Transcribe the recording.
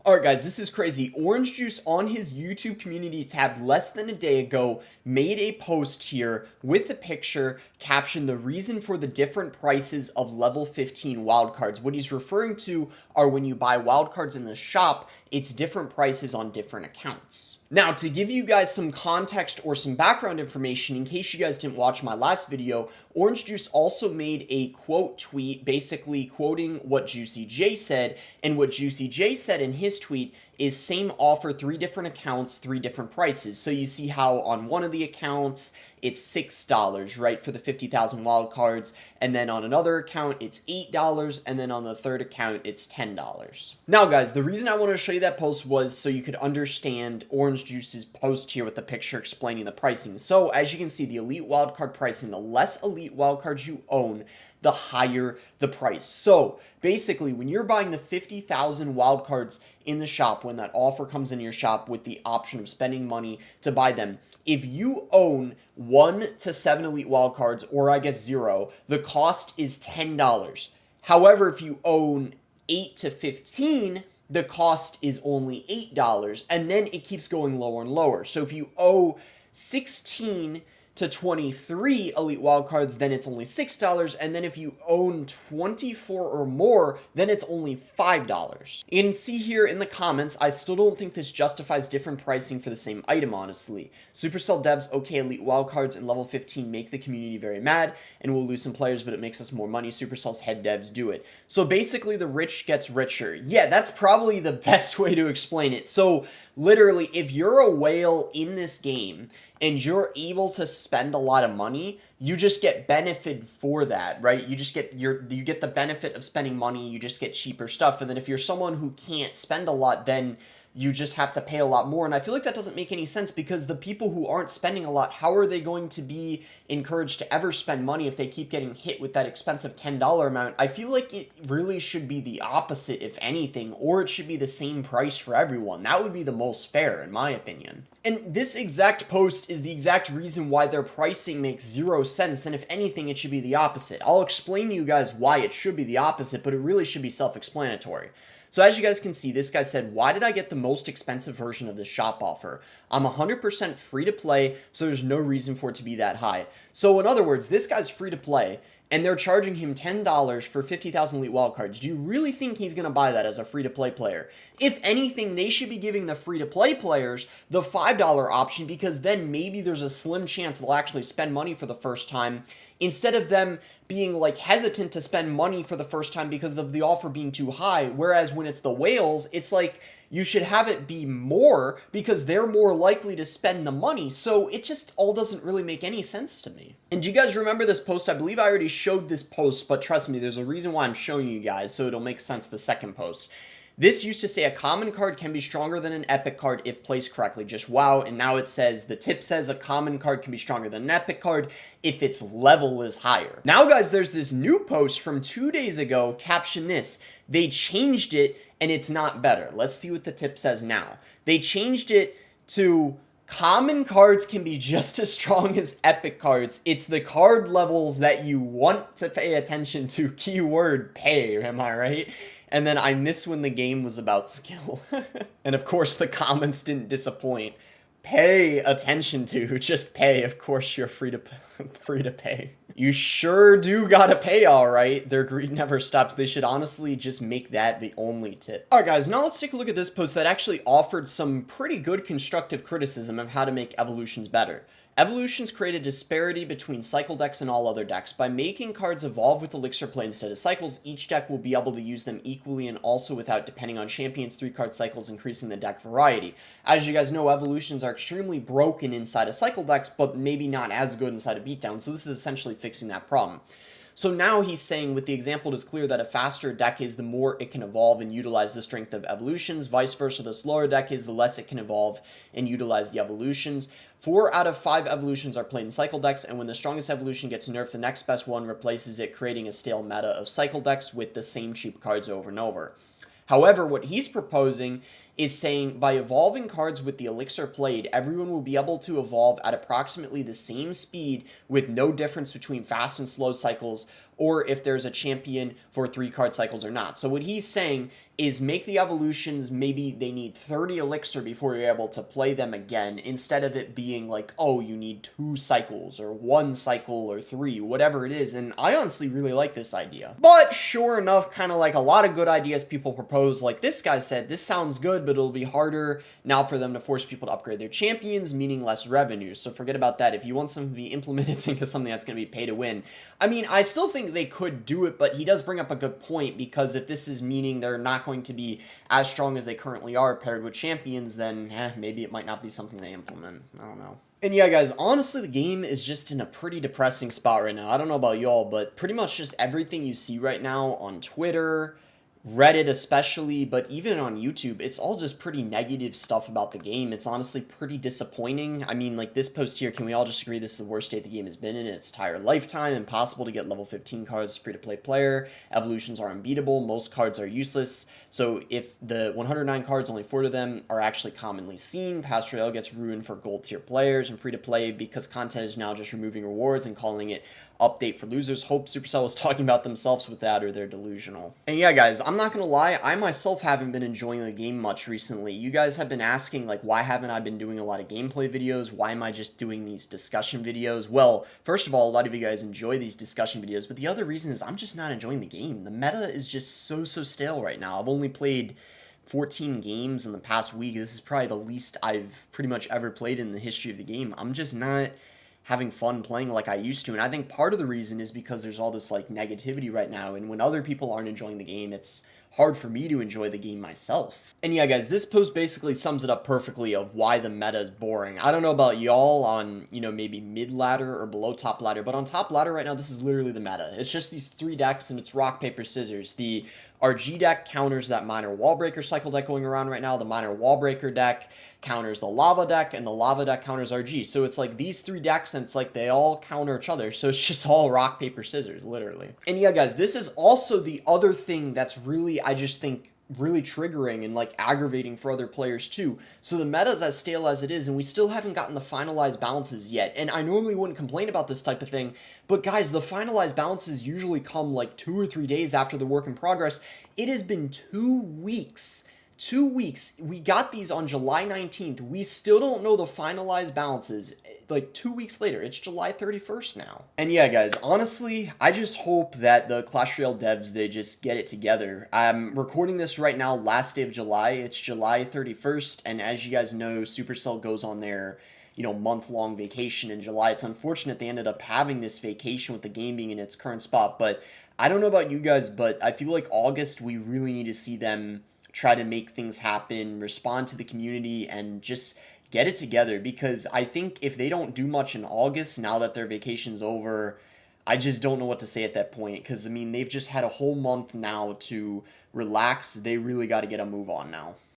Alright guys, this is crazy. Orange Juice on his YouTube community tab less than a day ago made a post here with a picture captioned the reason for the different prices of level 15 wildcards. What he's referring to are when you buy wildcards in the shop, it's different prices on different accounts. Now, to give you guys some context or some background information, in case you guys didn't watch my last video, Orange Juice also made a quote tweet basically quoting what Juicy J said, and what Juicy J said in his tweet is same offer, 3 different accounts, 3 different prices. So you see how on one of the accounts it's $6, right, for the 50,000 wildcards, and then on another account it's $8, and then on the third account it's $10. Now guys, the reason I wanted to show you that post was so you could understand Orange Juice's post here with the picture explaining the pricing. So as you can see, the elite wildcard pricing, the less elite wildcards you own, the higher the price. So basically, when you're buying the 50,000 wildcards in the shop, when that offer comes in your shop with the option of spending money to buy them, if you own 1 to 7 elite wildcards, or I guess 0, the cost is $10. However, if you own 8 to 15, the cost is only $8, and then it keeps going lower and lower. So if you owe 16 to 23 elite wildcards, then it's only $6, and then if you own 24 or more, then it's only $5. You can see here in the comments, I still don't think this justifies different pricing for the same item, honestly. Supercell devs, okay, elite wildcards and level 15 make the community very mad, and we'll lose some players, but it makes us more money. Supercell's head devs do it. So basically, the rich gets richer. Yeah, that's probably the best way to explain it. So literally, if you're a whale in this game, and you're able to spend a lot of money, you just get benefit for that, right? You get the benefit of spending money, you just get cheaper stuff. And then if you're someone who can't spend a lot, then you just have to pay a lot more. And I feel like that doesn't make any sense, because the people who aren't spending a lot, how are they going to be encouraged to ever spend money if they keep getting hit with that expensive $10 amount? I feel like it really should be the opposite, if anything, or it should be the same price for everyone. That would be the most fair, in my opinion. And this exact post is the exact reason why their pricing makes 0 sense, and if anything, it should be the opposite. I'll explain to you guys why it should be the opposite, but it really should be self-explanatory. So as you guys can see, this guy said, why did I get the most expensive version of this shop offer? I'm 100% free to play, so there's no reason for it to be that high. So in other words, this guy's free to play, and they're charging him $10 for 50,000 elite wildcards. Do you really think he's going to buy that as a free-to-play player? If anything, they should be giving the free-to-play players the $5 option, because then maybe there's a slim chance they'll actually spend money for the first time, instead of them being like hesitant to spend money for the first time because of the offer being too high. Whereas when it's the whales, it's like you should have it be more because they're more likely to spend the money. So it just all doesn't really make any sense to me. And do you guys remember this post? I believe I already showed this post, but trust me, there's a reason why I'm showing you guys, so it'll make sense the second post. This used to say a common card can be stronger than an epic card if placed correctly. Just wow. And now it says, the tip says a common card can be stronger than an epic card if its level is higher. Now guys, there's this new post from 2 days ago, caption this. They changed it and it's not better. Let's see what the tip says now. They changed it to common cards can be just as strong as epic cards. It's the card levels that you want to pay attention to. Keyword pay, am I right? And then I miss when the game was about skill. And of course the comments didn't disappoint. Pay attention to, just pay. Of course you're free to pay. You sure do gotta pay, alright. Their greed never stops. They should honestly just make that the only tip. Alright guys, now let's take a look at this post that actually offered some pretty good constructive criticism of how to make evolutions better. Evolutions create a disparity between cycle decks and all other decks. By making cards evolve with elixir play instead of cycles, each deck will be able to use them equally and also without depending on champions, 3-card cycles, increasing the deck variety. As you guys know, evolutions are extremely broken inside of cycle decks, but maybe not as good inside of beatdown, so this is essentially fixing that problem. So now he's saying, with the example, it is clear that a faster deck is the more it can evolve and utilize the strength of evolutions. Vice versa, the slower deck is the less it can evolve and utilize the evolutions. 4 out of 5 evolutions are played in cycle decks, and when the strongest evolution gets nerfed, the next best one replaces it, creating a stale meta of cycle decks with the same cheap cards over and over. However, what he's proposing is saying by evolving cards with the elixir played, everyone will be able to evolve at approximately the same speed with no difference between fast and slow cycles, or if there's a champion for 3-card cycles or not. So what he's saying is make the evolutions, maybe they need 30 elixir before you're able to play them again, instead of it being like, oh, you need 2 cycles or 1 cycle or 3, whatever it is. And I honestly really like this idea. But sure enough, kind of like a lot of good ideas people propose, like this guy said, this sounds good, but it'll be harder now for them to force people to upgrade their champions, meaning less revenue. So forget about that. If you want something to be implemented, think of something that's going to be pay to win. I mean, I still think they could do it, but he does bring up a good point, because if this is meaning they're not going to be as strong as they currently are paired with champions, then maybe it might not be something they implement. I don't know. And yeah, guys, honestly, the game is just in a pretty depressing spot right now. I don't know about y'all, but pretty much just everything you see right now on Twitter, Reddit especially, but even on YouTube, it's all just pretty negative stuff about the game. It's honestly pretty disappointing. I mean, like this post here, can we all just agree this is the worst state the game has been in its entire lifetime? Impossible to get level 15 cards free-to-play player. Evolutions are unbeatable. Most cards are useless. So if the 109 cards, only 4 of them are actually commonly seen. Past Royale gets ruined for gold tier players and free-to-play because content is now just removing rewards and calling it update for losers. Hope Supercell was talking about themselves with that, or they're delusional. And yeah, guys, I'm not gonna lie, I myself haven't been enjoying the game much recently. You guys have been asking, like, why haven't I been doing a lot of gameplay videos? Why am I just doing these discussion videos? Well, first of all, a lot of you guys enjoy these discussion videos, but the other reason is I'm just not enjoying the game. The meta is just so stale right now. I've only played 14 games in the past week. This is probably the least I've pretty much ever played in the history of the game. I'm just not having fun playing like I used to. And I think part of the reason is because there's all this like negativity right now. And when other people aren't enjoying the game, it's hard for me to enjoy the game myself. And yeah, guys, this post basically sums it up perfectly of why the meta is boring. I don't know about y'all on, you know, maybe mid ladder or below top ladder, but on top ladder right now, this is literally the meta. It's just these 3 decks and it's rock, paper, scissors. The RG deck counters that minor wall breaker cycle deck going around right now. The minor wall breaker deck counters the lava deck, and the lava deck counters RG. So it's like these 3 decks, and it's like they all counter each other. So it's just all rock, paper, scissors, literally. And yeah, guys, this is also the other thing that's really, I just think, really triggering and like aggravating for other players too. So the meta is as stale as it is, and we still haven't gotten the finalized balances yet. And I normally wouldn't complain about this type of thing, but guys, the finalized balances usually come like 2 or 3 days after the work in progress. It has been 2 weeks. 2 weeks. We got these on July 19th. We still don't know the finalized balances. Like 2 weeks later, it's July 31st now. And yeah, guys, honestly, I just hope that the Clash Royale devs, they just get it together. I'm recording this right now, last day of July. It's July 31st, and as you guys know, Supercell goes on their, you know, month-long vacation in July. It's unfortunate they ended up having this vacation with the game being in its current spot, but I don't know about you guys, but I feel like August, we really need to see them try to make things happen, respond to the community, and just get it together. Because I think if they don't do much in August, now that their vacation's over, I just don't know what to say at that point. Because, I mean, they've just had a whole month now to relax. They really got to get a move on now.